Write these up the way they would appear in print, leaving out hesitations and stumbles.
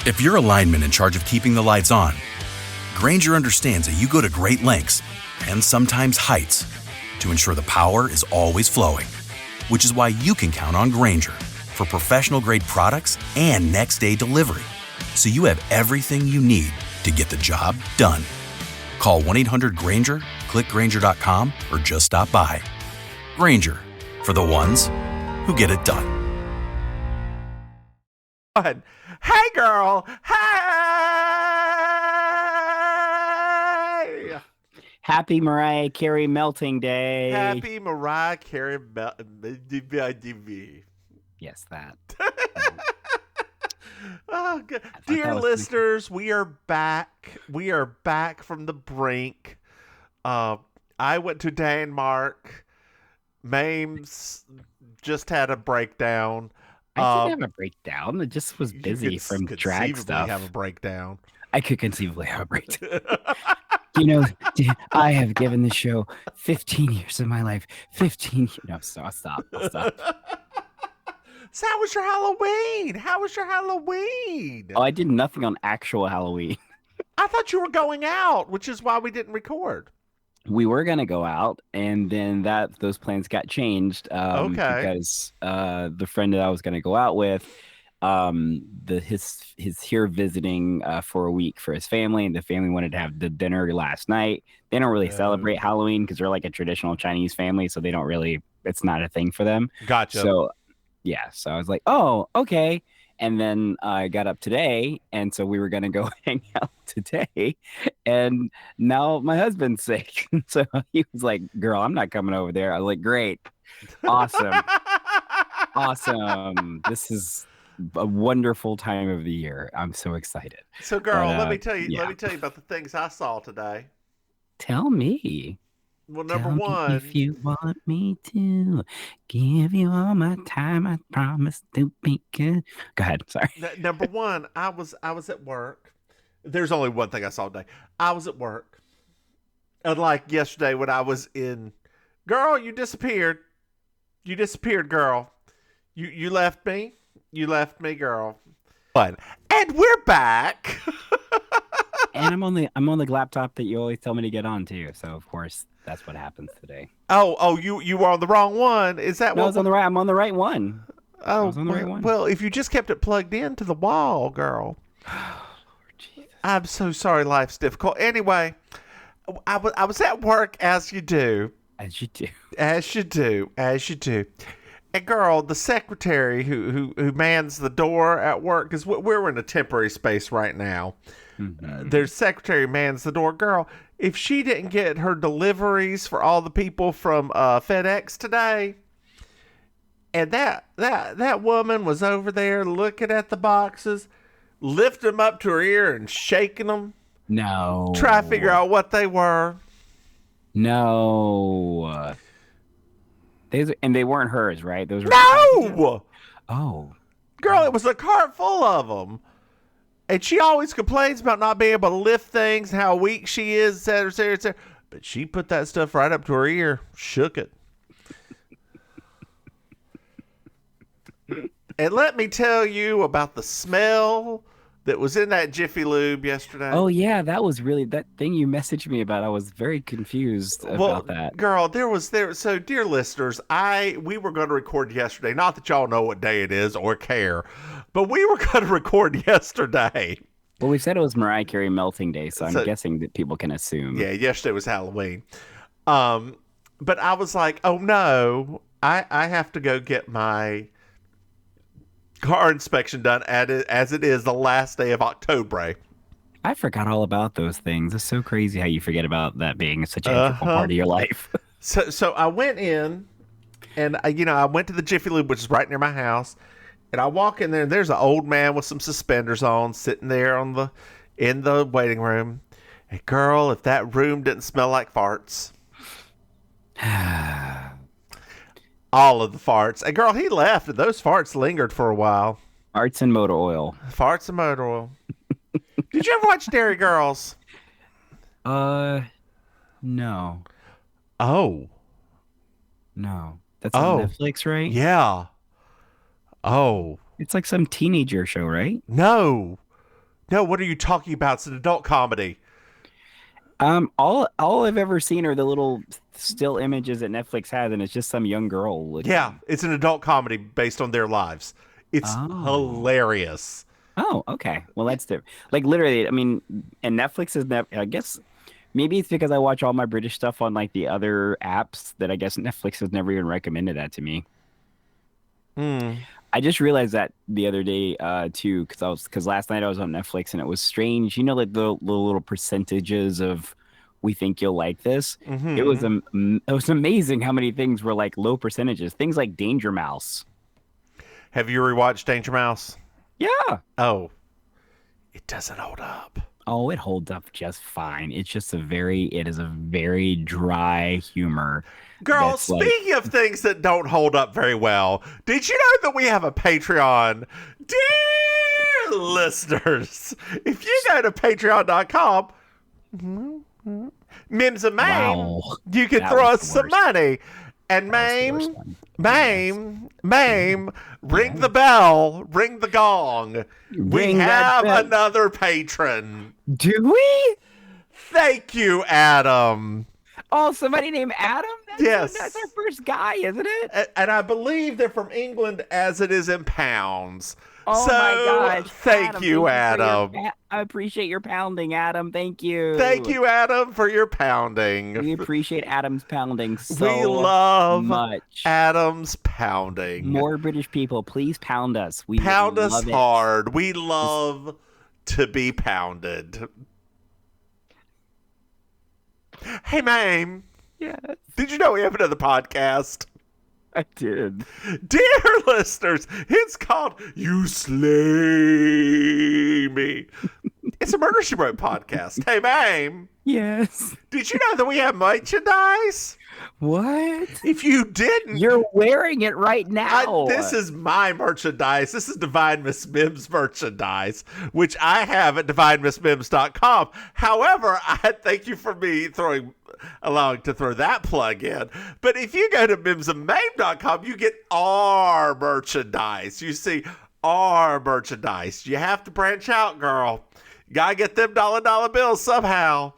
If you're a lineman in charge of keeping the lights on, Grainger understands that you go to great lengths and sometimes heights to ensure the power is always flowing, which is why you can count on Grainger for professional-grade products and next-day delivery, so you have everything you need to get the job done. Call 1-800-GRAINGER, click Grainger.com, or just stop by. Grainger, for the ones who get it done. Hey, girl. Hey. Happy Mariah Carey melting day. Happy Mariah Carey Yes, that. Oh, good. Dear listeners, we are back. We are back from the brink. I went to Denmark. Mims just had a breakdown. I didn't have a breakdown. It just was busy from drag stuff. Have a breakdown. I could conceivably have a breakdown. You know, I have given the show 15 years of my life. 15. No, so I'll stop. So how was your Halloween? Oh, I did nothing on actual Halloween. I thought you were going out, which is why we didn't record. We were gonna go out, and then those plans got changed. Because the friend that I was gonna go out with, he's here visiting for a week for his family, and the family wanted to have the dinner last night. They don't really celebrate Halloween because they're like a traditional Chinese family, so they don't really. It's not a thing for them. Gotcha. So yeah, so I was like, oh, okay. And then I got up today, and so we were going to go hang out today. And now my husband's sick. So he was like, girl, I'm not coming over there. I was like, great. Awesome. Awesome. This is a wonderful time of the year. I'm so excited. So, girl, let me tell you about the things I saw today. Tell me. Well, number one, if you want me to give you all my time, I promise to be good. Go ahead. Sorry. Number one, I was at work. There's only one thing I saw today. I was at work. Unlike yesterday when I was in. Girl, you disappeared. You disappeared, girl. You left me. You left me, girl. But and we're back. And I'm on the laptop that you always tell me to get on too. So of course that's what happens today. Oh, you were on the wrong one. Is that no, what? I was on the right. I'm on the right one. Oh, I was on the right one. Well, if you just kept it plugged into the wall, girl. Oh, Lord Jesus. I'm so sorry. Life's difficult. Anyway, I was at work as you do. As you do. As you do. As you do. And girl, the secretary who mans the door at work, because we're in a temporary space right now. Mm-hmm. Their secretary mans the door. Girl, if she didn't get her deliveries for all the people from FedEx today, and that woman was over there looking at the boxes, lifting them up to her ear and shaking them. No. Try to figure out what they were. No. And they weren't hers, right? Those were No. Oh. Girl, it was a cart full of them. And she always complains about not being able to lift things, how weak she is, etc., etc., etc. But she put that stuff right up to her ear, shook it. And let me tell you about the smell that was in that Jiffy Lube yesterday. Oh, yeah, that was really that thing you messaged me about. I was very confused about that. Girl, so dear listeners, we were going to record yesterday. Not that y'all know what day it is or care, but we were going to record yesterday. Well, we said it was Mariah Carey melting day, so I'm guessing that people can assume. Yeah, yesterday was Halloween. But I was like, oh no, I have to go get my car inspection done as it is the last day of October. I forgot all about those things. It's so crazy how you forget about that being such an integral part of your life. So I went in, and I went to the Jiffy Lube, which is right near my house, and I walk in there, and there's an old man with some suspenders on, sitting there in the waiting room. And girl, if that room didn't smell like farts. All of the farts. And girl, he left, and those farts lingered for a while. Farts and motor oil. Farts and motor oil. Did you ever watch Dairy Girls? No. Oh. No. That's on Netflix, right? Yeah. Oh. It's like some teenager show, right? No. No, what are you talking about? It's an adult comedy. All I've ever seen are the little still images that Netflix has, and it's just some young girl. Yeah, it's an adult comedy based on their lives. It's hilarious. Oh, okay. Well, that's different. Like literally, I mean, and Netflix is never. I guess maybe it's because I watch all my British stuff on like the other apps that I guess Netflix has never even recommended that to me. I just realized that the other day too, because last night I was on Netflix and it was strange. You know, like the little percentages of we think you'll like this. Mm-hmm. It was amazing how many things were like low percentages. Things like Danger Mouse. Have you rewatched Danger Mouse? Yeah. Oh, it doesn't hold up. Oh, it holds up just fine. It is a very dry humor. Girl, speaking of things that don't hold up very well, did you know that we have a Patreon? Dear listeners, if you go to patreon.com, Mims and Maim, you can throw us some money. And Maim, ring the bell, ring the gong. We have another patron. Do we? Thank you, Adam. Oh, somebody named Adam? Yes. That's our first guy, isn't it? And I believe they're from England as it is in pounds. Oh my gosh. Thank you, Adam. I appreciate your pounding, Adam. Thank you. Thank you, Adam, for your pounding. We appreciate Adam's pounding so we love much. Adam's pounding. More British people, please pound us. We pound us it. hard. We love to be pounded. Hey, Maim. Yes. Did you know we have another podcast? I did. Dear listeners, it's called You Slay Me. It's a Murder, She Wrote podcast. Hey, Maim. Yes. Did you know that we have merchandise? What? If you didn't... You're wearing it right now. This is my merchandise. This is Divine Miss Mims merchandise, which I have at divinemissmims.com. However, I thank you for me allowing to throw that plug in. But if you go to mimsandmaim.com, you get our merchandise. You see our merchandise. You have to branch out, girl. You gotta get them dollar bills somehow.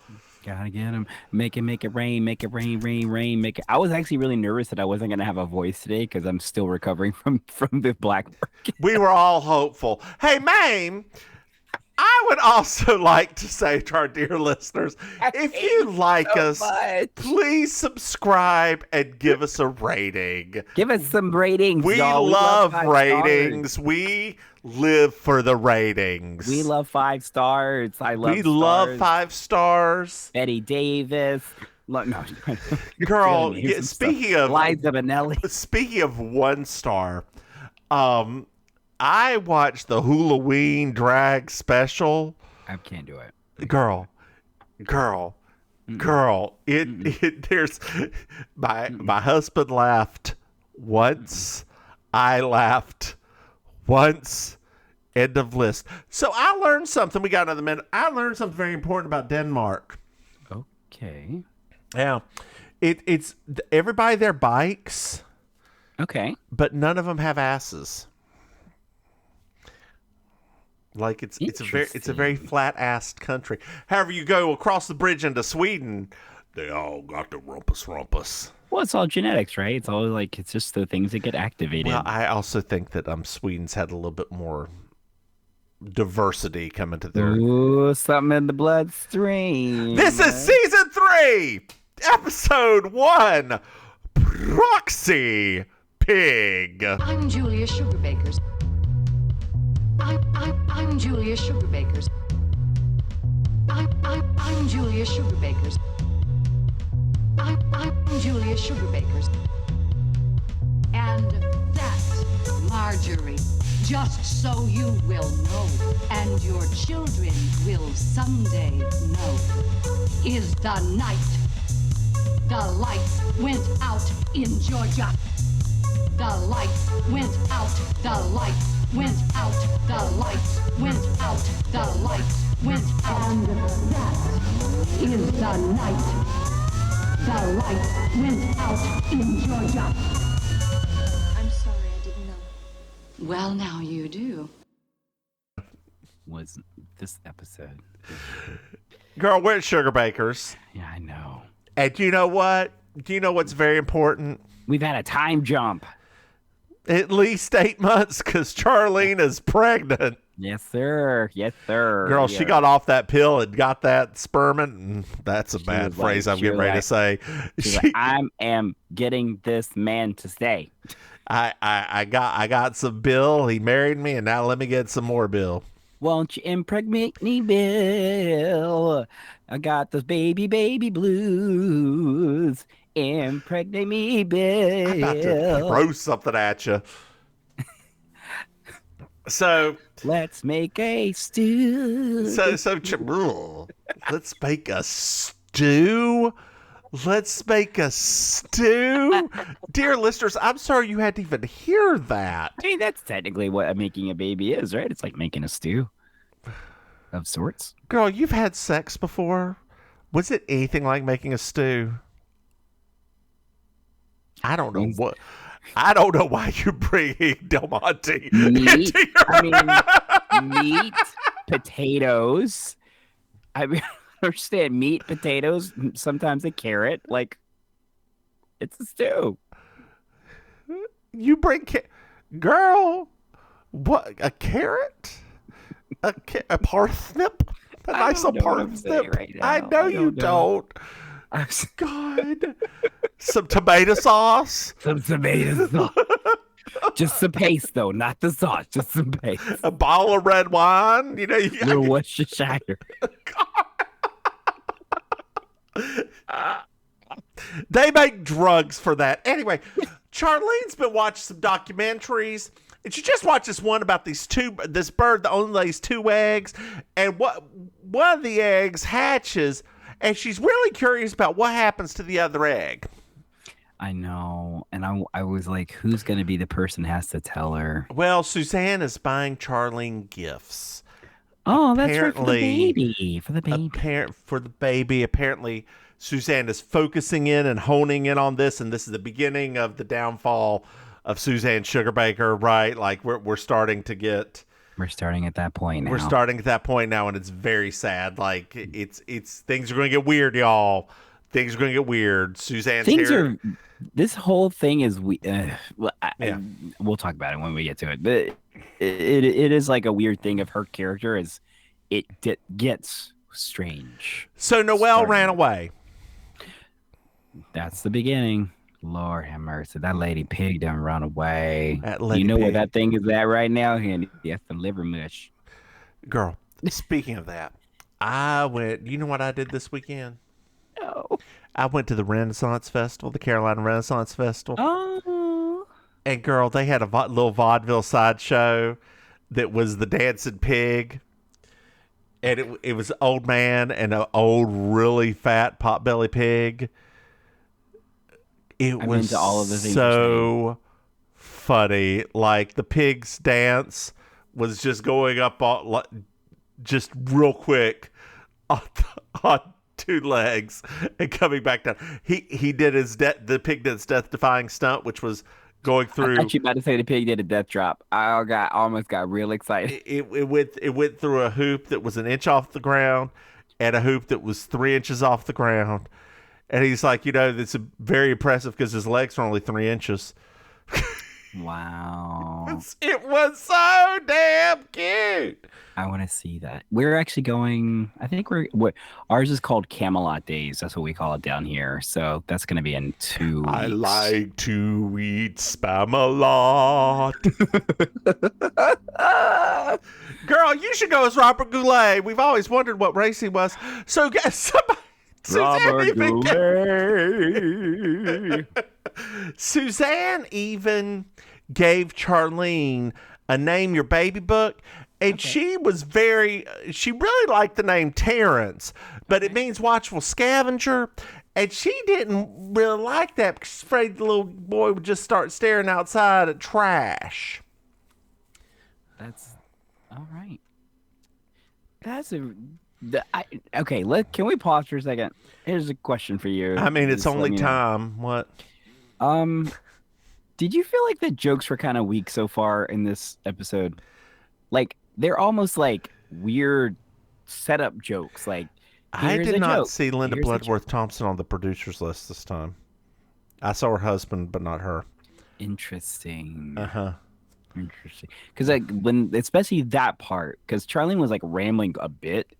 Gotta get them. Make it rain. Make it rain, rain. Make it. I was actually really nervous that I wasn't gonna have a voice today because I'm still recovering from the black market. We were all hopeful. Hey, Maim, I would also like to say to our dear listeners, if you like us, please subscribe and give us a rating. Give us some ratings. We love ratings. Stars. We live for the ratings. We love 5 stars. We love 5 stars. Betty Davis. No, girl. Speaking of Liza Minnelli. Speaking of 1 star, I watched the Halloween drag special. I can't do it. Girl. There's my husband laughed once. I laughed once. End of list. So I learned something. We got another minute. I learned something very important about Denmark. Okay. Yeah. It's everybody their bikes. Okay. But none of them have asses. Like it's a very flat-assed country. However, you go across the bridge into Sweden, they all got the rumpus. Well, it's all genetics, right? It's all like it's just the things that get activated. Well, I also think that Sweden's had a little bit more diversity coming to their. Ooh, something in the bloodstream. This is season 3, episode 1, Proxy Pig. I'm Julia Sugarbakers. I'm Julia Sugarbakers. I'm Julia Sugarbakers. I'm Julia Sugarbakers. And that's Marjorie. Just so you will know, and your children will someday know, is the night the lights went out in Georgia. The lights went out, the lights went out, the lights went out, the lights went out. And that is the night the lights went out in Georgia. I'm sorry, I didn't know. Well, now you do. was this episode. Girl, we're at Sugar Bakers. Yeah, I know. And do you know what? Do you know what's very important? We've had a time jump. At least 8 months, because Charlene is pregnant. Yes, sir. Yes, sir. Girl, Yeah. she got off that pill and got that spermint, and that's a She bad was phrase like- I'm she getting was ready to like- say. She's like, I am getting this man to stay. I got some Bill. He married me, and now let me get some more Bill. Won't you impregnate me, Bill? I got those baby blues. Impregnate me, Bill. I'm about to throw something at you. So Let's make a stew. let's make a stew. Let's make a stew. Dear listeners, I'm sorry you had to even hear that. I mean, that's technically what making a baby is, right? It's like making a stew of sorts. Girl, you've had sex before. Was it anything like making a stew? I don't know what. I don't know why you're bringing Del Monte Meat. into your... I mean, meat, potatoes. I mean, I understand meat, potatoes, sometimes a carrot. Like, it's a stew. You bring girl, what, a carrot, a parsnip, a nice don't little know what I'm saying parsnip. right I now. know I you don't don't. God, some tomato sauce, Some tomato sauce. Just some paste, though, not the sauce. Just some paste. a bottle of red wine. You know, you Little Worcestershire. They make drugs for that. Anyway, Charlene's been watching some documentaries, and she just watched this one about this bird that only lays 2 eggs, and one of the eggs hatches, and she's really curious about what happens to the other egg. I know. And I was like, who's going to be the person who has to tell her? Well, Suzanne is buying Charlene gifts. Oh, that's right, for the Apparently- baby. For the baby. For the baby. Apparently, Suzanne is focusing in and honing in on this, and this is the beginning of the downfall of Suzanne Sugarbaker, right? Like we're starting to get. We're starting at that point now. We're starting at that point now, and it's very sad. Like it's things are going to get weird, y'all. Things are going to get weird. Suzanne's Things here. are. This whole thing is well, Yeah. we'll talk about it when we get to it. But it is like a weird thing of her character as it gets strange. So Noelle starting. ran away. That's the beginning. Lord have mercy. That lady pig done run away. That lady You know where pig. that thing is at right now? And that's the liver mush. Girl, speaking of that, I went. You know what I did this weekend? No. I went to the Renaissance Festival, the Carolina Renaissance Festival. Oh. And girl, they had a little vaudeville sideshow that was the dancing pig. And it was an old man and an old, really fat potbelly pig. It I'm was into all of the things you're so funny. Like the pig's dance was just going up on, just real quick on 2 legs and coming back down. He did the pig did his death-defying stunt, which was going I through. thought you about to say the pig did a death drop. I almost got real excited. It went through a hoop that was 1 inch off the ground and a hoop that was 3 inches off the ground. And he's like, that's very impressive because his legs are only 3 inches. Wow. It was so damn cute. I want to see that. We're actually going. I think ours is called Camelot Days. That's what we call it down here. So that's going to be in 2 weeks. I like to eat spam a lot. Girl, you should go as Robert Goulet. We've always wondered what race he was. So somebody. Robert Suzanne even gave Charlene a Name Your Baby book, and she really liked the name Terrence, but it means watchful scavenger, and she didn't really like that because she's afraid the little boy would just start staring outside at trash. That's all right. That's okay. Can we pause for a second? Here's a question for you. I mean, it's Just let only me know. time. What? Did you feel like the jokes were kind of weak so far in this episode? Like they're almost like weird setup jokes. Like, I here's did a not joke. see Linda Here's a joke. Bloodworth Thompson on the producers list this time. I saw her husband, but not her. Interesting. Uh-huh. Interesting. Because like especially that part, because Charlene was like rambling a bit,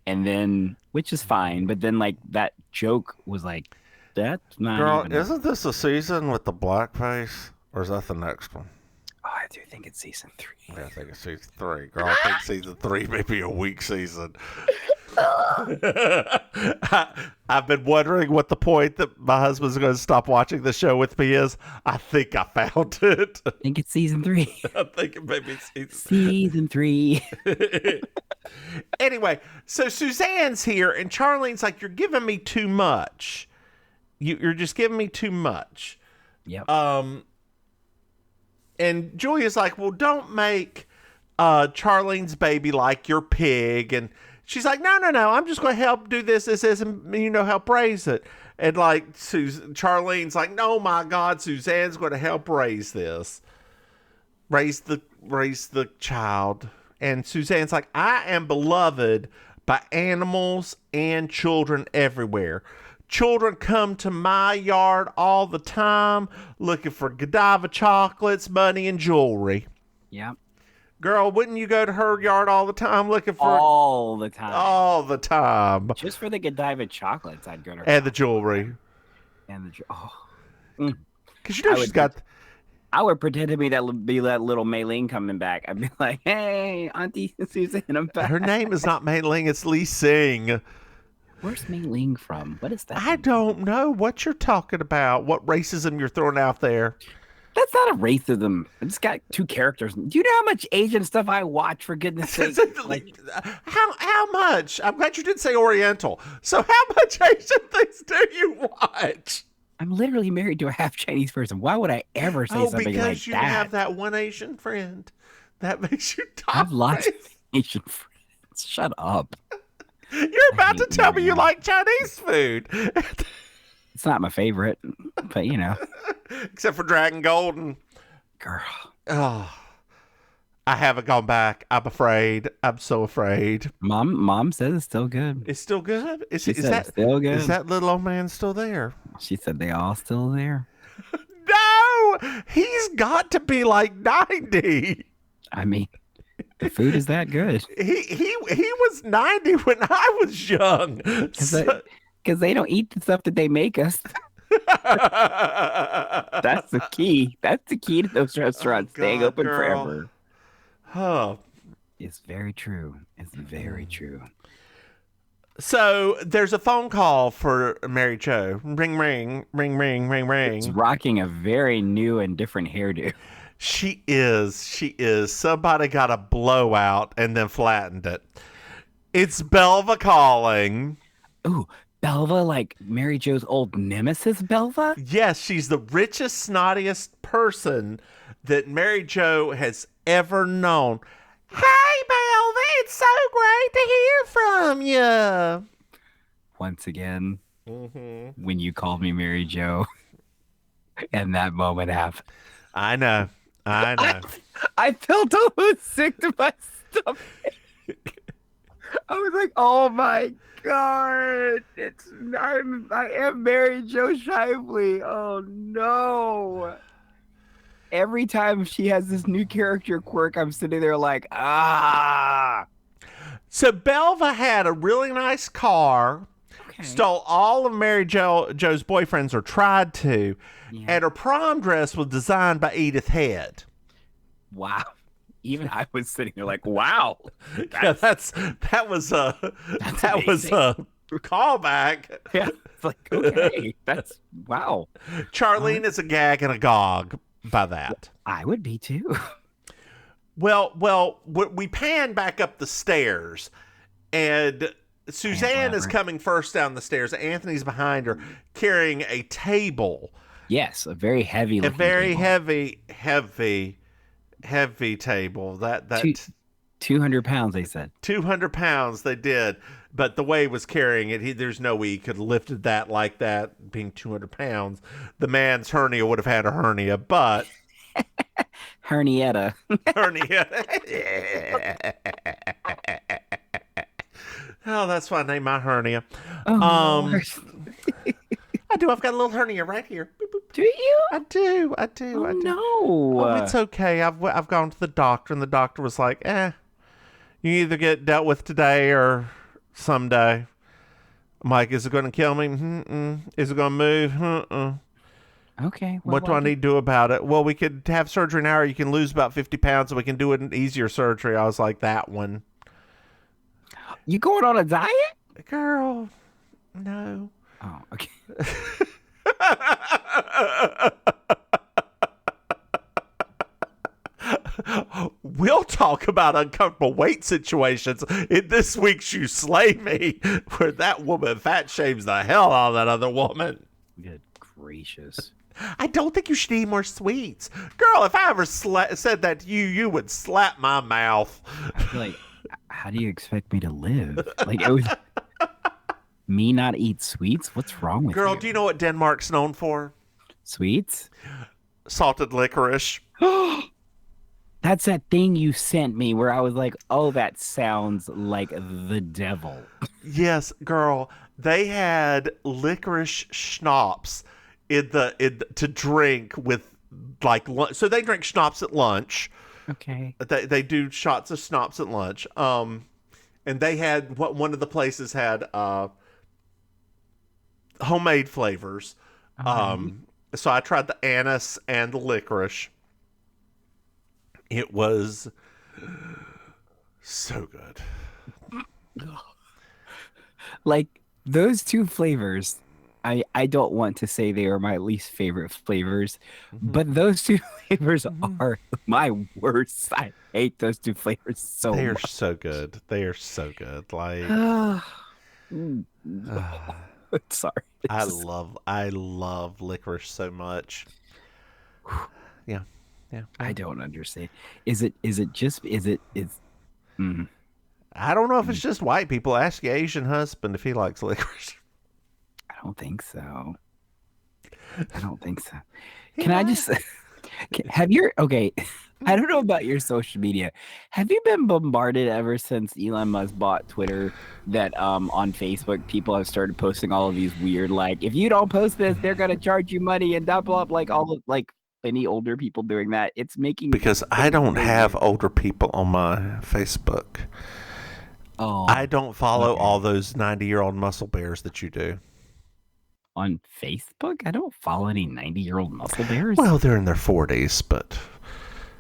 and then which is fine, but then like that joke was like, that's not. Girl, even isn't this a season with the blackface, or is that the next one? Oh, I do think it's season 3. Yeah, I think it's season 3. Girl, I think season 3 may be a weak season. I've been wondering what the point that my husband's going to stop watching the show with me is. I think I found it. I think it's season 3. I think it may be Season 3. Anyway, so Suzanne's here, and Charlene's like, "You're giving me too much. You're just giving me too much." Yep. And Julia's like, "Well, don't make Charlene's baby like your pig." And she's like, no, I'm just going to help do this, and, help raise it. And like, Charlene's like, no, my God, Suzanne's going to help raise this. Raise the child. And Suzanne's like, I am beloved by animals and children everywhere. Children come to my yard all the time looking for Godiva chocolates, money, and jewelry. Yep. Girl, wouldn't you go to her yard all the time looking for... All the time. All the time. Just for the Godiva chocolates, I'd go to her. And the jewelry. And the Because she's got... I would pretend to be that little Maylene coming back. I'd be like, hey, Auntie Suzanne, I'm back. Her name is not Maylene, it's Lee Sing. Where's Maylene from? What is that? I don't know what you're talking about. What racism you're throwing out there. That's not a racism. I just got 2 characters. Do you know how much Asian stuff I watch, for goodness sake? Like, how much? I'm glad you didn't say Oriental. So how much Asian things do you watch? I'm literally married to a half Chinese person. Why would I ever say something like that? Because you have that one Asian friend. That makes you I have lots of Asian friends. Shut up. You're about to tell me you like Chinese food. It's not my favorite, but Except for Dragon Golden. Girl. Oh, I haven't gone back. I'm afraid. I'm so afraid. Mom says it's still good. It's still good? Is She said that it's still good? Is that little old man still there? She said they all still there. No! He's got to be like 90. I mean, the food is that good. He was 90 when I was young. Because they don't eat the stuff that they make us. That's the key. That's the key to those restaurants staying open forever. Oh. It's very true. It's very true. So there's a phone call for Mary Jo. Ring, ring, ring, ring, ring, ring. It's rocking a very new and different hairdo. She is. Somebody got a blowout and then flattened it. It's Belva calling. Ooh, Belva, like Mary Jo's old nemesis, Belva? Yes, she's the richest, snottiest person that Mary Jo has ever known. Hey, Belva, it's so great to hear from you. Once again, when you called me Mary Jo, and that moment happened. I know. I felt almost sick to my stomach. I was like, oh my God, I am Mary Jo Shively. Oh no. Every time she has this new character quirk, I'm sitting there like, ah. So Belva had a really nice car, stole all of Mary Jo's boyfriends, or tried to, and her prom dress was designed by Edith Head. Wow. Even I was sitting there like, wow. That was a callback. Yeah, it's like, okay, that's wow. Charlene is a gag and a gog by that. I would be too. Well, we pan back up the stairs, and Suzanne is coming first down the stairs. Anthony's behind her, carrying a table. Yes, a very heavy. A very heavy table. That 200 pounds, they said. 200 pounds, they did. But the way he was carrying it, there's no way he could have lifted that like that, being 200 pounds. The man's hernia would have had a hernia, but... Hernietta. Hernia. Oh, that's why I named my hernia. Oh, Lord. I do. I've got a little hernia right here. Boop, boop. Do you? I do. I do. Oh, I do. no. Oh, it's okay. I've gone to the doctor, and the doctor was like, you either get dealt with today or someday. I'm like, is it going to kill me? Mm-mm. Is it going to move? Mm-mm. Okay. What do I need to do about it? Well, we could have surgery in an hour. You can lose about 50 pounds, and we can do an easier surgery. I was like, that one. You going on a diet? Girl, no. Oh, okay. We'll talk about uncomfortable weight situations in this week's You Slay Me, where that woman fat shames the hell out of that other woman. Good gracious. I don't think you should eat more sweets. Girl, if I ever said that to you, you would slap my mouth. I feel like, how do you expect me to live? Like, it was me not eat sweets? What's wrong with you? Girl, do you know what Denmark's known for? Sweets? Salted licorice. That's that thing you sent me where I was like, oh, that sounds like the devil. Yes, girl. They had licorice schnapps to drink with, like, so they drink schnapps at lunch. Okay. They do shots of schnapps at lunch. And they had one of the places had homemade flavors. So I tried the anise and the licorice. It was so good. Like, those two flavors, I don't want to say they are my least favorite flavors, but those two flavors are my worst. I hate those two flavors so They are much. so good. They are so good. Like, Sorry. I love licorice so much. Yeah. I don't understand. Is it I don't know if it's just white people. Ask your Asian husband if he likes licorice. I don't think so. Can I just have your okay? I don't know about your social media. Have you been bombarded ever since Elon Musk bought Twitter that on Facebook people have started posting all of these weird, like, if you don't post this, they're gonna charge you money and double up, like all of like any older people doing that. It's making Because I don't have older people on my Facebook. Oh, I don't follow all those 90-year-old muscle bears that you do. on Facebook? I don't follow any 90-year-old muscle bears. Well, they're in their 40s, but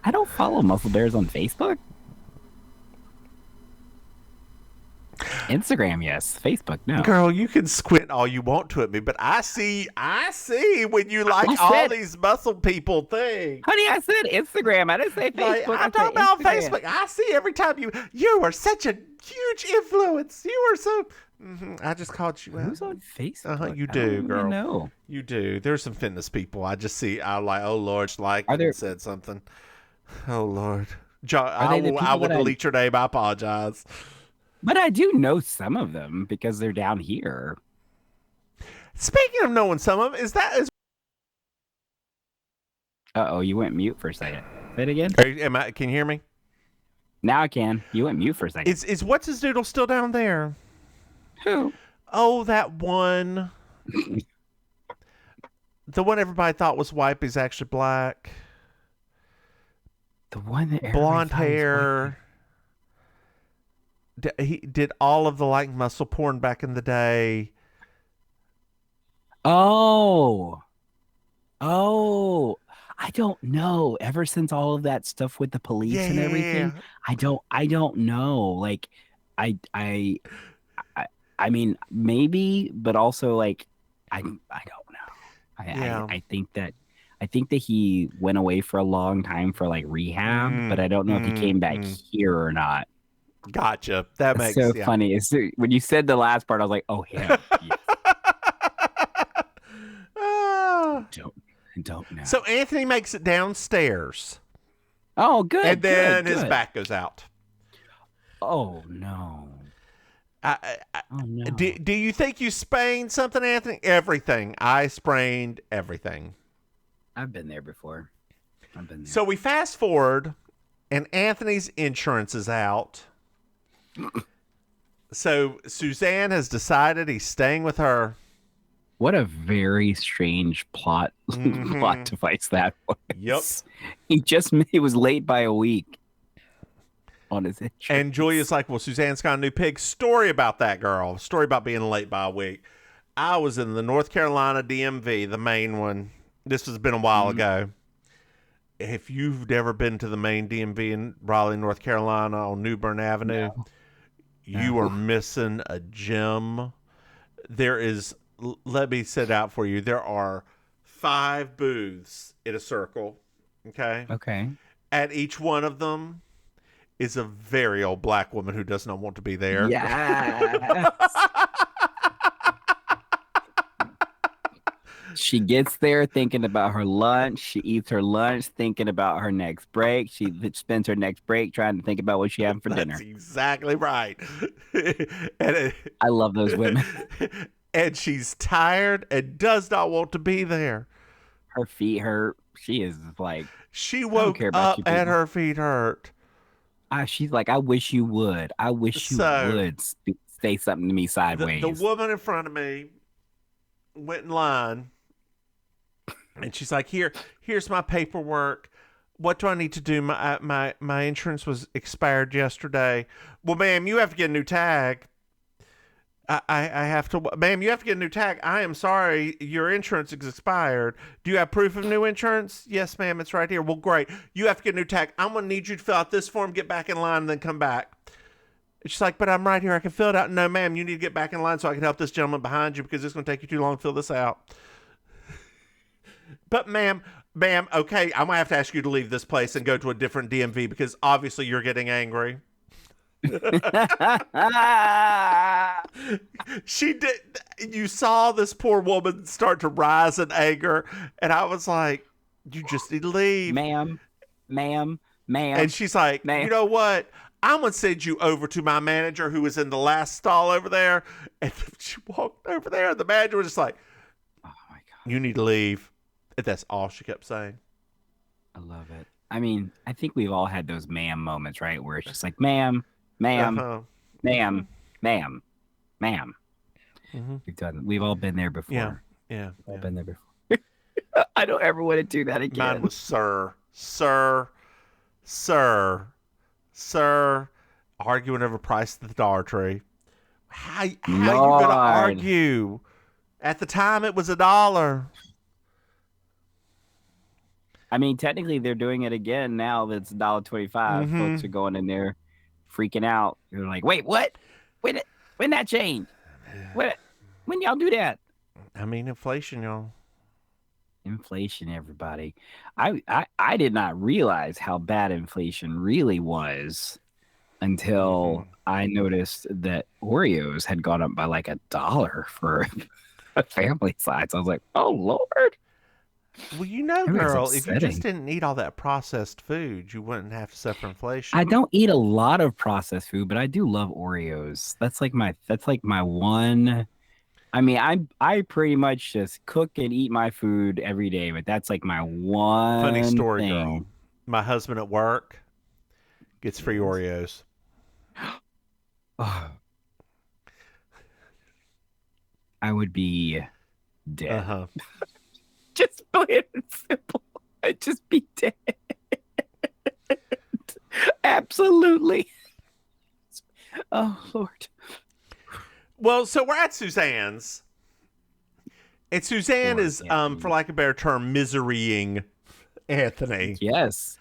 I don't follow muscle bears on Facebook. Instagram, yes. Facebook, no. girl, you can squint all you want to at me, but I see when you like all these muscle people things. Honey, I said Instagram. I didn't say Facebook. Like, I I'm talking said about Instagram. Facebook. I see every time you are such a huge influence. You are so. I just called you out. Who's on Facebook? You I do, don't girl. even know. You do. There's some fitness people. I just see. I like. Oh Lord, like Are there- said something. Oh Lord, they the I will people that delete your name. I apologize. But I do know some of them because they're down here. Speaking of knowing some of them, is Uh-oh, you went mute for a second. Say it again. Can you hear me? Now I can. You went mute for a second. Is what's his doodle still down there? Who? Oh, that one. The one everybody thought was white, but he's actually black. The one that Blonde everybody thought was hair. He did all of the like muscle porn back in the day. white. Oh, I don't know. Ever since all of that stuff with the police and everything, I don't know. Like, I mean, maybe, but also like, I don't know. I think that he went away for a long time for like rehab, but I don't know if he came back here or not. Gotcha. That That's makes so funny. When you said the last part, I was like, oh yeah. Yes. I don't know. So Anthony makes it downstairs. Oh, good. And then good. his back goes out. Oh no. Oh no. Do you think you sprained something, Anthony? Everything. I sprained everything. I've been there before. So we fast forward, and Anthony's insurance is out. So Suzanne has decided he's staying with her. What a very strange plot plot device that was. Yep. He was late by a week on his insurance. And Julia's like, well, Suzanne's got a new pig. Story about that girl. Story about being late by a week. I was in the North Carolina DMV, the main one. This has been a while ago. If you've never been to the main DMV in Raleigh, North Carolina on New Bern Avenue, you are missing a gem. There is, let me set out for you. There are 5 booths in a circle. Okay. Okay. At each one of them is a very old black woman who does not want to be there. Yeah. She gets there thinking about her lunch. She eats her lunch thinking about her next break. She spends her next break trying to think about what she having for dinner. That's exactly right. I love those women. And she's tired and does not want to be there. Her feet hurt. She is like, she woke up and her feet hurt. She's like, I wish you would. I wish you would say something to me sideways. The woman in front of me went in line. And she's like, here's my paperwork. What do I need to do? My insurance was expired yesterday. Well, ma'am, you have to get a new tag. I have to, ma'am, you have to get a new tag. I am sorry, your insurance is expired. Do you have proof of new insurance? Yes, ma'am, it's right here. Well, great. You have to get a new tag. I'm going to need you to fill out this form, get back in line, and then come back. She's like, but I'm right here. I can fill it out. No, ma'am, you need to get back in line so I can help this gentleman behind you because it's going to take you too long to fill this out. But ma'am, okay, I'm going to have to ask you to leave this place and go to a different DMV because obviously you're getting angry. She did. You saw this poor woman start to rise in anger, and I was like, you just need to leave. Ma'am. And she's like, you know what? I'm going to send you over to my manager who was in the last stall over there. And she walked over there, and the manager was just like, oh my God, you need to leave. And that's all she kept saying. I love it. I mean, I think we've all had those ma'am moments, right? Where it's just like, ma'am. Ma'am. We've all been there before. Yeah. All been there before. I don't ever want to do that again. Mine was sir, arguing over price of the Dollar Tree. How you gonna argue? At the time, it was $1. I mean, technically, they're doing it again now. That's $1.25. Folks are going in there, freaking out. They're like, "Wait, what? When that change? When y'all do that?" I mean, inflation, y'all. Inflation, everybody. I did not realize how bad inflation really was until I noticed that Oreos had gone up by like $1 for a family size. I was like, "Oh Lord." Well, you know, girl, if you just didn't eat all that processed food, you wouldn't have to suffer inflation. I don't eat a lot of processed food, but I do love Oreos. That's like my one. I mean, I pretty much just cook and eat my food every day, but that's like my one funny story, thing. girl. My husband at work gets free Oreos. Oh. I would be dead. Just plain and simple. I'd just be dead. Absolutely. Oh, Lord. Well, so we're at Suzanne's. And Suzanne is, for lack of a better term, miserying Anthony. Yes.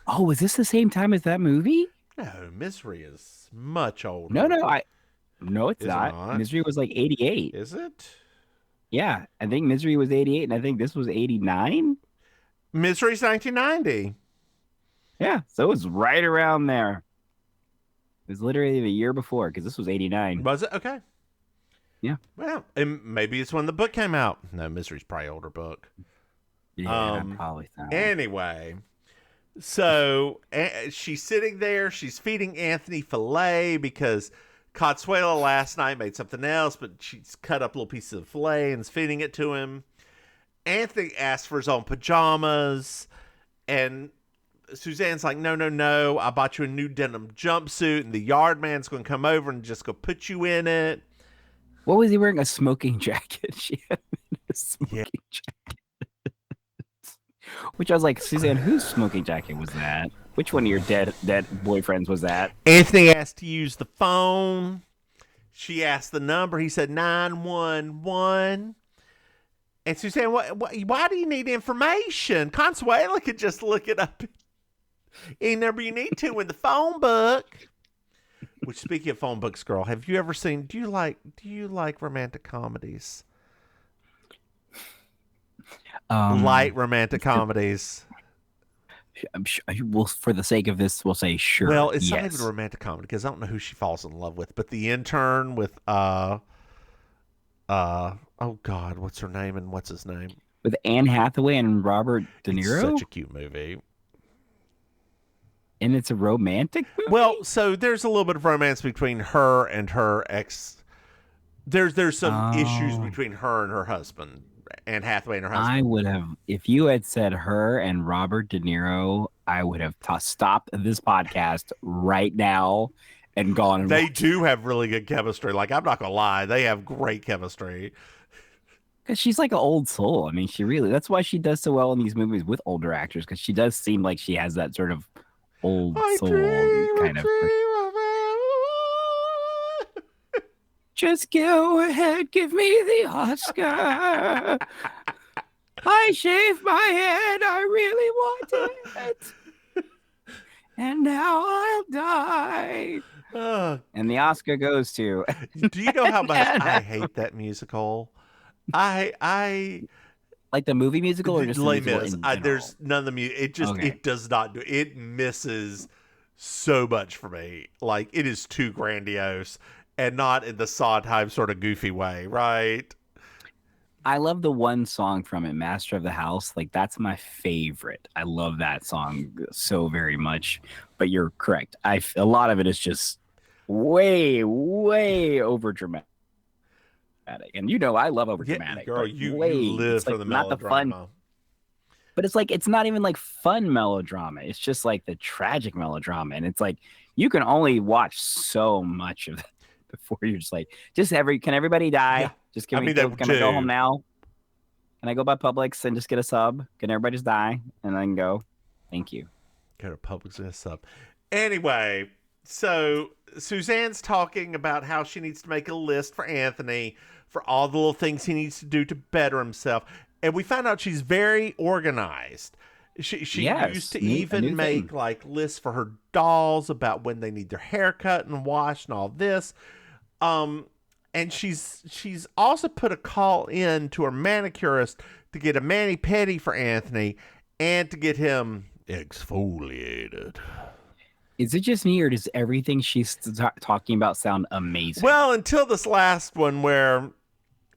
Oh, is this the same time as that movie? No, Misery is much older. No, it's not. Misery was like 88. Is it? Yeah, I think Misery was 88, and I think this was 89. Misery's 1990. Yeah, so it was right around there. It was literally the year before, because this was 89. Was it? Okay. Yeah. Well, and maybe it's when the book came out. No, Misery's probably an older book. Yeah, probably so. Anyway, so she's sitting there. She's feeding Anthony filet because Consuelo last night made something else, but she's cut up little pieces of filet and is feeding it to him. Anthony asks for his own pajamas, and Suzanne's like, no, I bought you a new denim jumpsuit, and the yard man's going to come over and just go put you in it. What was he wearing? A smoking jacket. She had a smoking jacket. Which I was like, Suzanne, whose smoking jacket was that? Which one of your dead boyfriends was that? Anthony asked to use the phone. She asked the number. He said 911. And Suzanne, why do you need information? Consuela could just look it up any number you need to in the phone book. Which, speaking of phone books, girl, have you ever seen? Do you like romantic comedies? Light romantic comedies. I'm sure, well, for the sake of this, we'll say sure. Well, it's not even a romantic comedy because I don't know who she falls in love with. But The Intern with oh God, what's her name and what's his name? With Anne Hathaway and Robert De Niro. It's such a cute movie. And it's a romantic movie? Well, so there's a little bit of romance between her and her ex. There's some issues between her and her husband, Anne Hathaway and her husband. I would have, if you had said her and Robert De Niro, I would have stopped this podcast right now and gone. And they do have really good chemistry. Like, I'm not going to lie. They have great chemistry. Because she's like an old soul. I mean, that's why she does so well in these movies with older actors, because she does seem like she has that sort of old soul kind of. Just go ahead, give me the Oscar. I shaved my head, I really wanted it. And now I'll die. And the Oscar goes to. Do you know how much I hate that musical? I like the movie musical or just Les Mis. There's none of the music. It just it does not do. It misses so much for me. Like, it is too grandiose and not in the Sondheim sort of goofy way, right? I love the one song from it, Master of the House. Like, that's my favorite. I love that song so very much. But you're correct. A lot of it is just way, way over dramatic. And I love over dramatic. Girl, you live for the melodrama. But it's like, it's not even like fun melodrama. It's just like the tragic melodrama. And it's like, you can only watch so much of it before you're just like, can everybody die? Yeah. Just can I go home now? Can I go by Publix and just get a sub? Can everybody just die? And then go, thank you. Go to Publix and a sub. Anyway, so Suzanne's talking about how she needs to make a list for Anthony for all the little things he needs to do to better himself. And we found out she's very organized. She used to even make like lists for her dolls about when they need their hair cut and washed and all this. And she's also put a call in to her manicurist to get a mani-pedi for Anthony and to get him exfoliated. Is it just me, or does everything she's talking about sound amazing? Well, until this last one where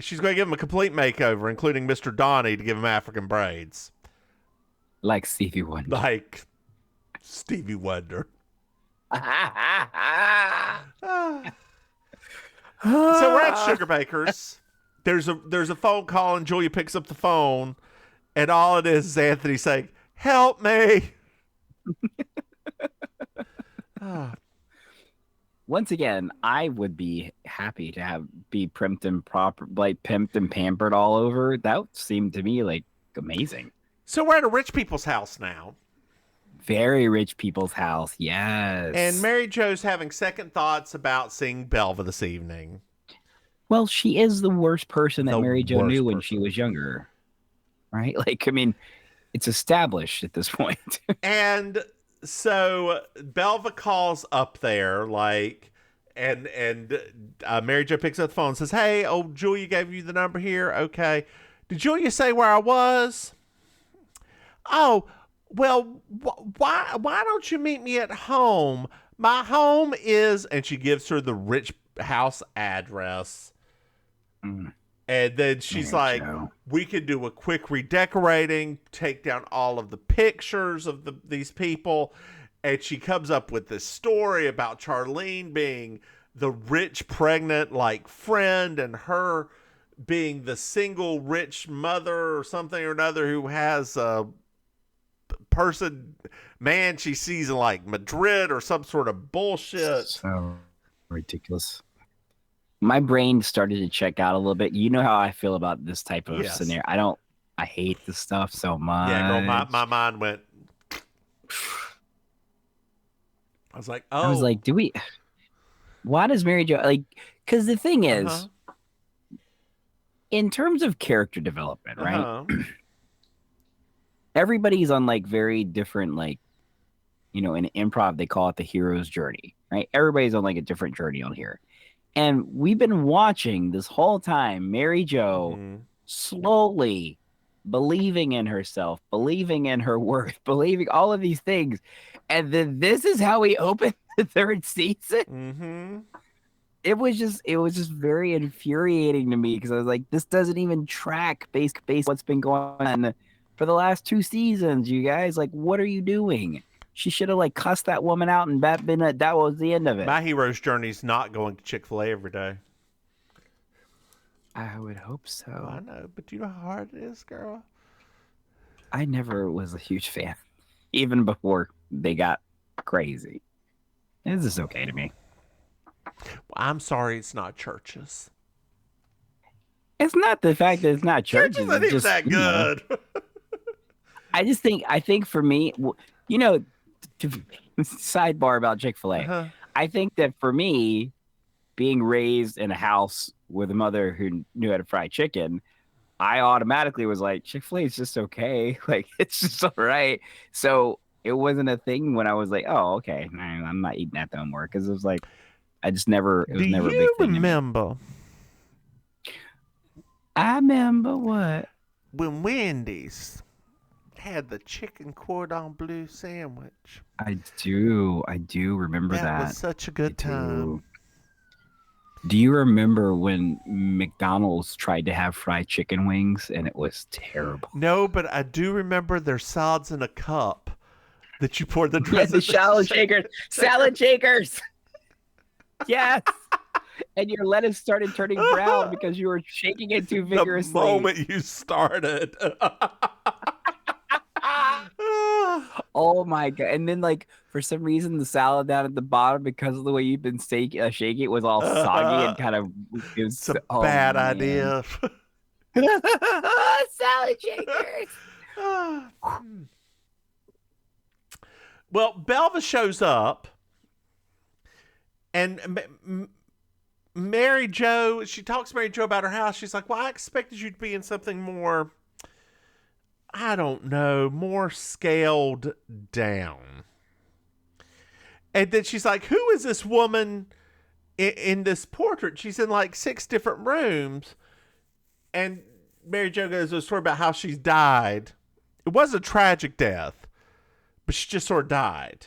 she's going to give him a complete makeover, including Mr. Donnie to give him African braids. Like Stevie Wonder. So we're at Sugar Baker's. There's a phone call, and Julia picks up the phone, and all it is Anthony saying, "Help me." Once again, I would be happy to be pimped and pampered all over. That seemed to me like amazing. So we're at a rich people's house now. Very rich people's house, yes. And Mary Jo's having second thoughts about seeing Belva this evening. Well, she is the worst person that Mary Jo knew when she was younger. Right? Like, I mean, it's established at this point. And so Belva calls up there, like, and Mary Jo picks up the phone and says, "Hey, Julia gave you the number here. Okay. Did Julia say where I was?" "Oh, well, why don't you meet me at home? My home is," and she gives her the rich house address. And then she's like, "We could do a quick redecorating, take down all of the pictures of these people." And she comes up with this story about Charlene being the rich, pregnant, like, friend, and her being the single rich mother or something or another who has man she sees in like Madrid or some sort of bullshit. So ridiculous. My brain started to check out a little bit. You know how I feel about this type of scenario. I hate this stuff so much. Yeah, girl, my mind went. I was like, oh. I was like, why does Mary Jo, like, because the thing is, in terms of character development, right? Everybody's on like very different, like, in improv, they call it the hero's journey, right? Everybody's on like a different journey on here. And we've been watching this whole time, Mary Jo slowly believing in herself, believing in her worth, believing all of these things. And then this is how we open the third season. It was just very infuriating to me because I was like, this doesn't even track based what's been going on for the last 2 seasons, you guys. Like, what are you doing? She should have like cussed that woman out and that was the end of it. My hero's journey's not going to Chick-fil-A every day. I would hope so. I know, but you know how hard it is, girl. I never was a huge fan, even before they got crazy. It's just okay to me. Well, I'm sorry, it's not Churches. It's not the fact that it's not Churches. Churches ain't even that good. I think for me, to sidebar about Chick-fil-A. I think that for me, being raised in a house with a mother who knew how to fry chicken, I automatically was like, Chick-fil-A is just okay. Like, it's just all right. So it wasn't a thing when I was like, oh, okay, I'm not eating that no more. Because it was like, it was never a big thing. Do you remember? I remember what? When Wendy's had the chicken cordon bleu sandwich. I do remember that. That was such a good time. Do you remember when McDonald's tried to have fried chicken wings and it was terrible? No, but I do remember their salads in a cup that you poured the dressing. Yeah, the shallow shakers. Salad shakers. Yes. And your lettuce started turning brown because you were shaking it too vigorously. The moment you started. Oh my god! And then, like, for some reason, the salad down at the bottom, because of the way you've been shaking it, was all soggy and kind of. It's a bad idea. Salad shakers. Well, Belva shows up, and Mary Jo. She talks to Mary Jo about her house. She's like, "Well, I expected you to be in something more." I don't know, more scaled down. And then she's like, who is this woman in this portrait? She's in like 6 different rooms. And Mary Jo goes a story about how she's died. It was a tragic death, but she just sort of died.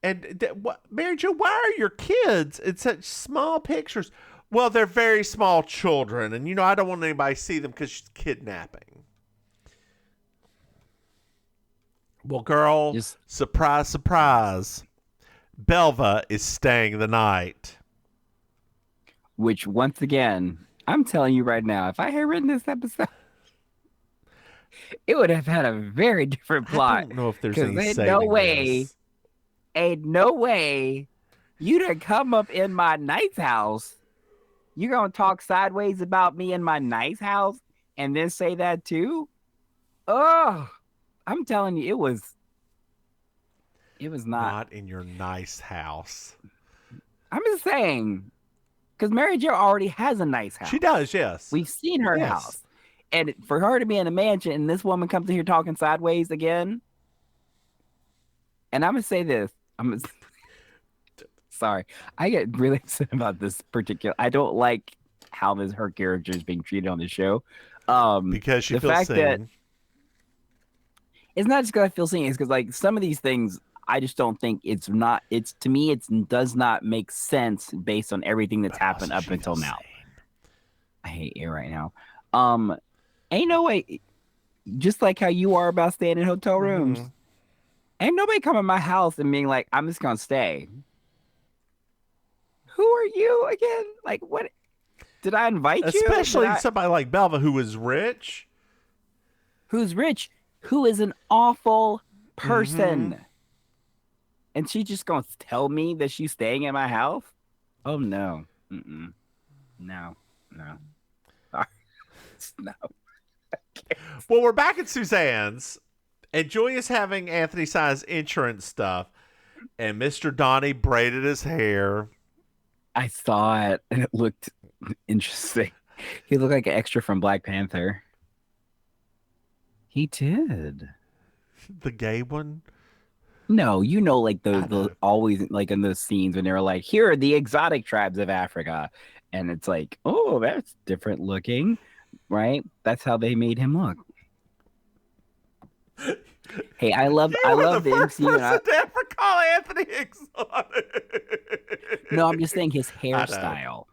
And Mary Jo, why are your kids in such small pictures? Well, they're very small children. And, I don't want anybody to see them because she's kidnapping. Well, girl, surprise, surprise. Belva is staying the night. Which, once again, I'm telling you right now, if I had written this episode, it would have had a very different plot. I don't know if there's any ain't no way you'd have come up in my nice house. You're going to talk sideways about me in my nice house and then say that too? Oh, I'm telling you, it was not in your nice house. I'm just saying, because Mary Jo already has a nice house. She does, yes. We've seen her house. And for her to be in a mansion and this woman comes in here talking sideways again. And I'm going to say this. Sorry. I get really upset about this particular. I don't like how her character is being treated on the show. Because she feels seen. It's not just because I feel seen. It's because, like, some of these things, I just don't think to me, it does not make sense based on everything that's happened up until now. I hate you right now. Ain't no way, just like how you are about staying in hotel rooms, ain't nobody coming to my house and being like, I'm just going to stay. Who are you again? Like, what? Did I invite you? Especially somebody like Belva who is rich. Who's rich? who is an awful person. Mm-hmm. And she's just going to tell me that she's staying at my house? Oh, no. Mm-mm. No. Sorry. No. Well, we're back at Suzanne's, and Julia's having Anthony sign his insurance stuff, and Mr. Donnie braided his hair. I saw it, and it looked interesting. He looked like an extra from Black Panther. He did. The gay one? No, like the always like in those scenes when they were like, here are the exotic tribes of Africa. And it's like, oh, that's different looking, right? That's how they made him look. Hey, I love the MCU. To ever call Anthony exotic. No, I'm just saying his hairstyle.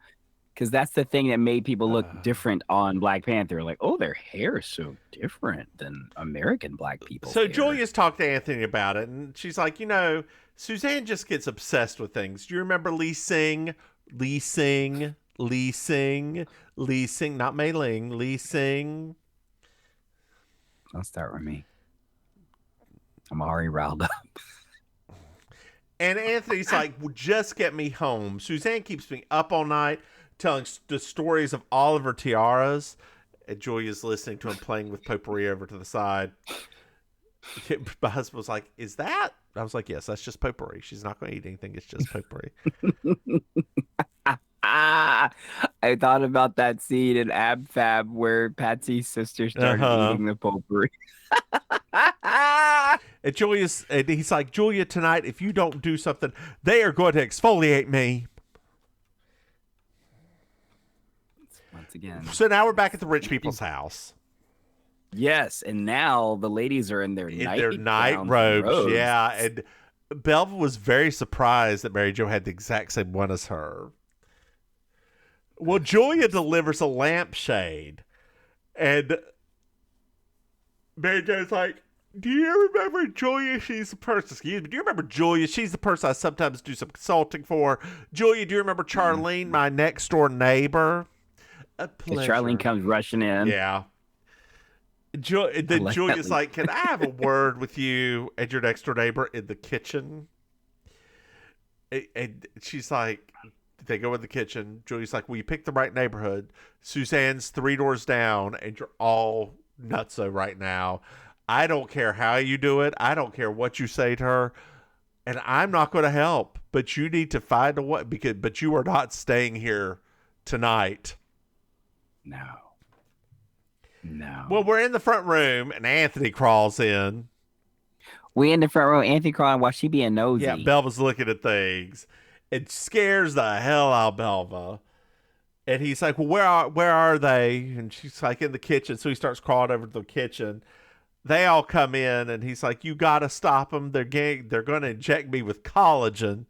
Because that's the thing that made people look different on Black Panther. Like, oh, their hair is so different than American Black people. So Julia's talked to Anthony about it, and she's like, Suzanne just gets obsessed with things. Do you remember Lee Sing? Lee Sing, not Mei Ling, Lee Sing. Don't start with me. I'm already riled up. And Anthony's like, well, just get me home. Suzanne keeps me up all night telling the stories of all of her tiaras. And Julia's listening to him playing with potpourri over to the side. My husband was like, is that? I was like, yes, that's just potpourri. She's not going to eat anything. It's just potpourri. I thought about that scene in Ab Fab where Patsy's sister started eating the potpourri. And he's like, Julia, tonight, if you don't do something, they are going to exfoliate me. Once again. So now we're back at the rich people's house. Yes, and now the ladies are in their night robes. Yeah, and Belva was very surprised that Mary Jo had the exact same one as her. Well, Julia delivers a lampshade, and Mary Jo's like, do you remember Julia? She's the person. Excuse me. Do you remember Julia? She's the person I sometimes do some consulting for. Julia, do you remember Charlene, my next door neighbor? A pleasure. Charlene comes rushing in. Yeah. Then Julia's like, can I have a word with you and your next door neighbor in the kitchen? And she's like, they go in the kitchen. Julia's like, well, you picked the right neighborhood. Suzanne's 3 doors down, and you're all nutso right now. I don't care how you do it. I don't care what you say to her. And I'm not going to help. But you need to find a way. But you are not staying here tonight. No. Well, we're in the front room, and Anthony crawls in. We in the front row. Anthony crawling while she being nosy. Yeah, Belva's looking at things. It scares the hell out of Belva. And he's like, well, where are they? And she's like, in the kitchen. So he starts crawling over to the kitchen. They all come in, and he's like, you got to stop them. They're going to inject me with collagen.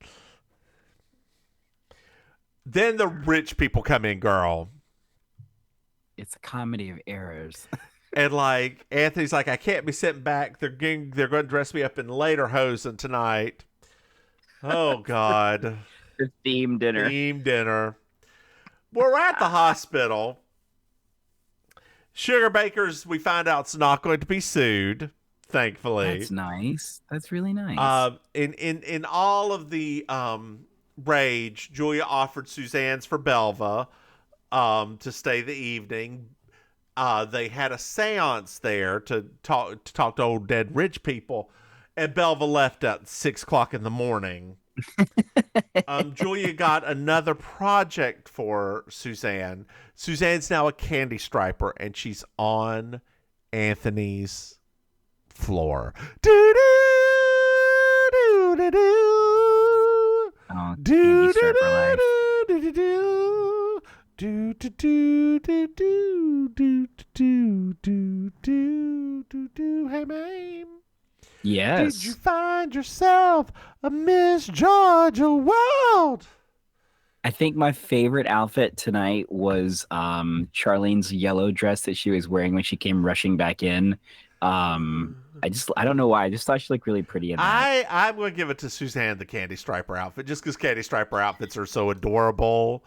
Then the rich people come in, girl. It's a comedy of errors. And like Anthony's like, I can't be sitting back. They're going to dress me up in lederhosen tonight. Oh God. The theme dinner. We're at the hospital. Sugar Bakers, we find out, it's not going to be sued, thankfully. That's nice. That's really nice. In all of the rage, Julia offered Suzanne's for Belva to stay the evening. They had a seance there to talk to old dead rich people, and Belva left at 6 o'clock in the morning. Julia got another project for Suzanne. Suzanne's now a candy striper, and she's on Anthony's floor. Do do do do do. Oh, candy striper life. Do do do do do do do. Hey, Maim. Yes. Did you find yourself a Miss Georgia World? I think my favorite outfit tonight was Charlene's yellow dress that she was wearing when she came rushing back in. I don't know why. I just thought she looked really pretty in that. I'm going to give it to Suzanne, the Candy Striper outfit, just because Candy Striper outfits are so adorable.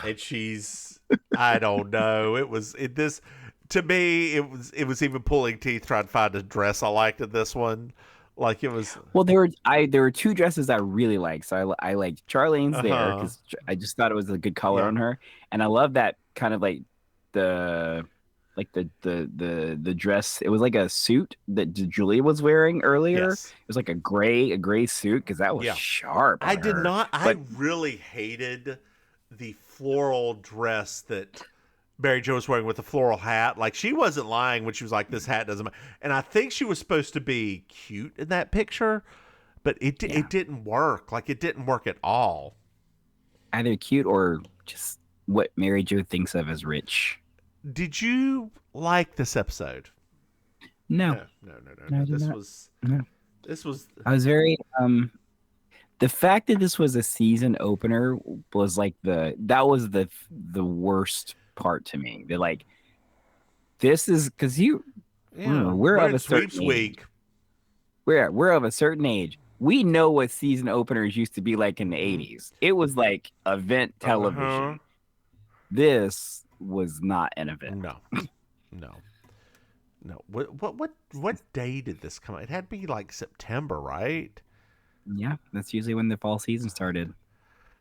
And she's, I don't know. to me, it was even pulling teeth trying to find a dress I liked in this one. Like it was. Well, there were two dresses I really liked. So I liked Charlene's there because I just thought it was a good color on her, and I love that kind of like the dress. It was like a suit that Julia was wearing earlier. Yes. It was like a gray suit because that was sharp. I did not. I really hated the floral dress that Mary Jo was wearing with the floral hat. Like she wasn't lying when she was like, "This hat doesn't matter." And I think she was supposed to be cute in that picture, but it didn't work. Like it didn't work at all. Either cute or just what Mary Jo thinks of as rich. Did you like this episode? No. This was. I was very the fact that this was a season opener was like that was the worst part to me. They're like, this is because we're of a certain age. We're of a certain age. We know what season openers used to be like in the 80s. It was like event television. This was not an event. No. What day did this come out? It had to be like September, right? Yeah, that's usually when the fall season started.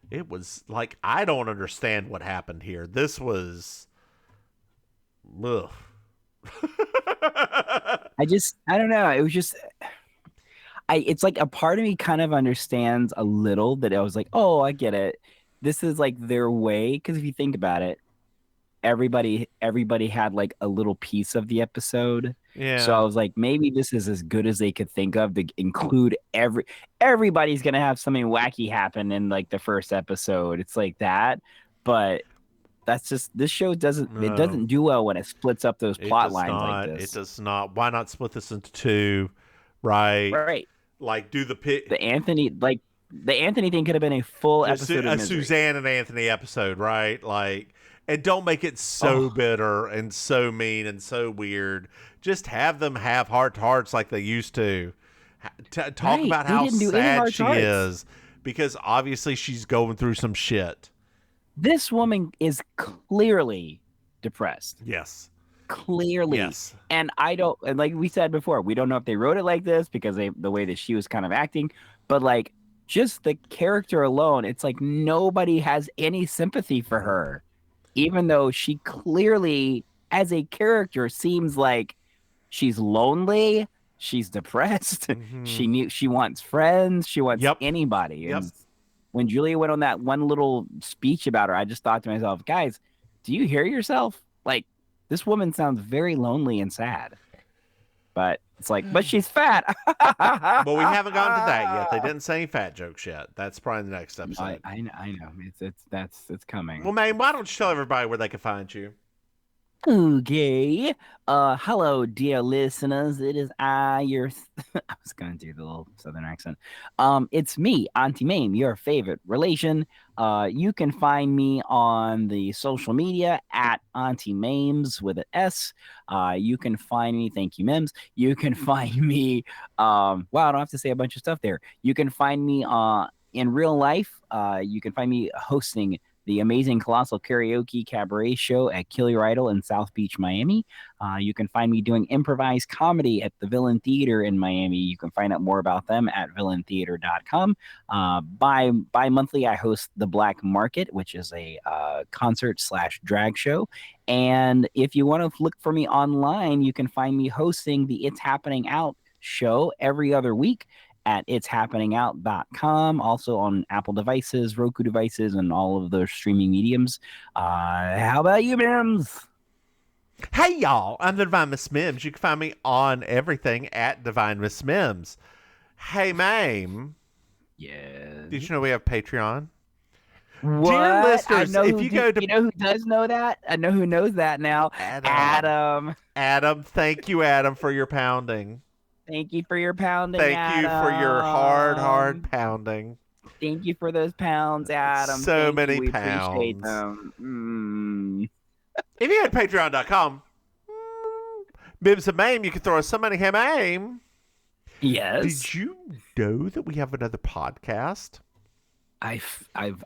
It was like, I don't understand what happened here. This was, ugh. I don't know. It was just, it's like a part of me kind of understands a little that I was like, oh, I get it. This is like their way. Because if you think about it, everybody had like a little piece of the episode. Yeah. So I was like, maybe this is as good as they could think of to include everybody's gonna have something wacky happen in like the first episode. It's like that, but that's just this show doesn't do well when it splits up those plot lines like this. It does not. Why not split this into two? Right. Right. Like do the Anthony thing could have been a full episode of Misery. Suzanne and Anthony episode, right? Like. And don't make it so bitter and so mean and so weird. Just have them have heart-to-hearts like they used to. Talk about how sad she is. Because obviously she's going through some shit. This woman is clearly depressed. Yes. Clearly. Yes. And like we said before, we don't know if they wrote it like this because the way that she was kind of acting. But like, just the character alone, it's like nobody has any sympathy for her. Even though she clearly, as a character, seems like she's lonely, she's depressed, she wants friends, she wants anybody. And when Julia went on that one little speech about her, I just thought to myself, guys, do you hear yourself? Like, this woman sounds very lonely and sad. But it's like, but she's fat. Well, we haven't gotten to that yet. They didn't say any fat jokes yet. That's probably the next episode. I know. It's coming. Well, Maim, why don't you tell everybody where they can find you? Okay. Hello, dear listeners. It is I was gonna do the little southern accent. It's me, Auntie Maim, your favorite relation. You can find me on the social media at Auntie Maims with an S. You can find me, thank you, Mims. You can find me, wow, I don't have to say a bunch of stuff there. You can find me in real life. You can find me hosting the amazing Colossal Karaoke Cabaret Show at Kill Your Idol in South Beach, Miami. You can find me doing improvised comedy at the Villain Theater in Miami. You can find out more about them at villaintheater.com. Bi-monthly, I host The Black Market, which is a concert/drag show. And if you want to look for me online, you can find me hosting the It's Happening Out show every other week at itshappeningout.com, also on Apple devices, Roku devices, and all of those streaming mediums. How about you, Mims? Hey, y'all. I'm the Divine Miss Mims. You can find me on everything at Divine Miss Mims. Hey, Maim. Yeah. Did you know we have Patreon? What? Dear listeners, if you go to... You know who does know that? I know who knows that now. Adam. Adam. Thank you, Adam, for your pounding. Thank you for your pounding, Thank you for your hard pounding. Thank you for those pounds, Adam. So many we pounds. Appreciate them. If you had patreon.com, Mims and Maim, you can throw us some money. Hey, Maim. Yes. Did you know that we have another podcast? I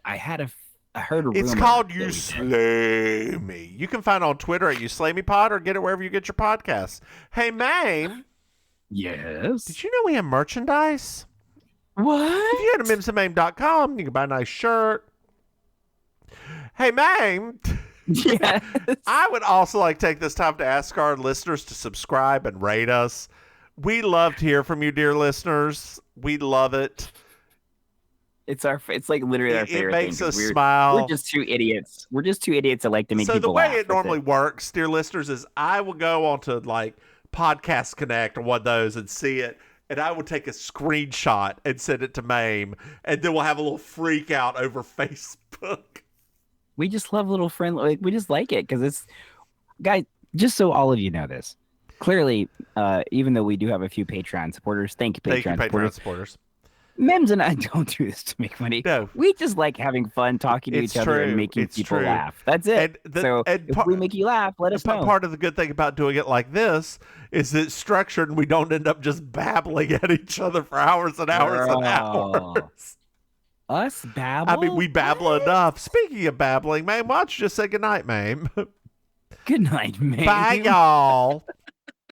had I heard a It's rumor called that You we did. Slay Me. You can find it on Twitter at You Slay Me Pod or get it wherever you get your podcasts. Hey, Maim, Yes. did you know we have merchandise? What? If you go to MimsandMaim.com, you can buy a nice shirt. Hey, Maim, Yes. I would also like to take this time to ask our listeners to subscribe and rate us. We love to hear from you, dear listeners. We love it. It's like literally our It favorite makes thing. us 'Cause smile. We're just two idiots. We're just two idiots that like to make So people the way laugh. it normally works, dear listeners, is I will go onto like Podcast Connect or one of those and see it, and I will take a screenshot and send it to Maim, and then we'll have a little freak out over Facebook. We just love little friend. Like, we just like it because it's, guys. Just so all of you know this, clearly, even though we do have a few Patreon supporters, thank you, Patreon supporters. Mims and I don't do this to make money. No. We just like having fun, talking to It's each other, true. and making It's people true. laugh. That's it. If we make you laugh, let us know. Part of the good thing about doing it like this is it's structured and we don't end up just babbling at each other for hours and hours and hours. Us babble? I mean, we babble enough. Speaking of babbling, Maim, why don't you just say goodnight, Maim? Good night, man. Bye, y'all.